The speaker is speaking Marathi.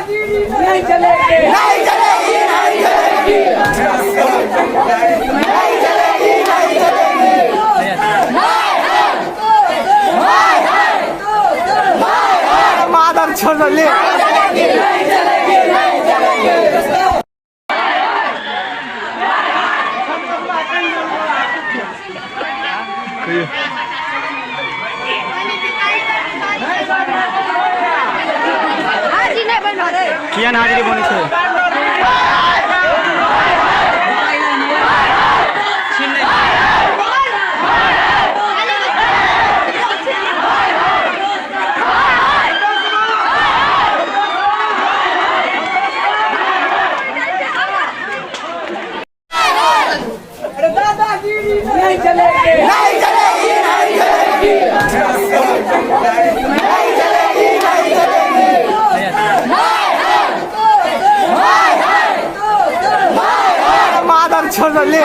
नहीं चलेगी, नहीं चलेगी, नहीं चलेगी, नहीं चलेगी, नहीं चलेगी। मादर छोड़ ले। नहीं चलेगी, नहीं चलेगी। कियान हाजिरी बनी छे नहीं चलेगी, नहीं चलेगी, नहीं चलेगी, नहीं चलेगी, नहीं चलेगी। मादर छोड़ ले।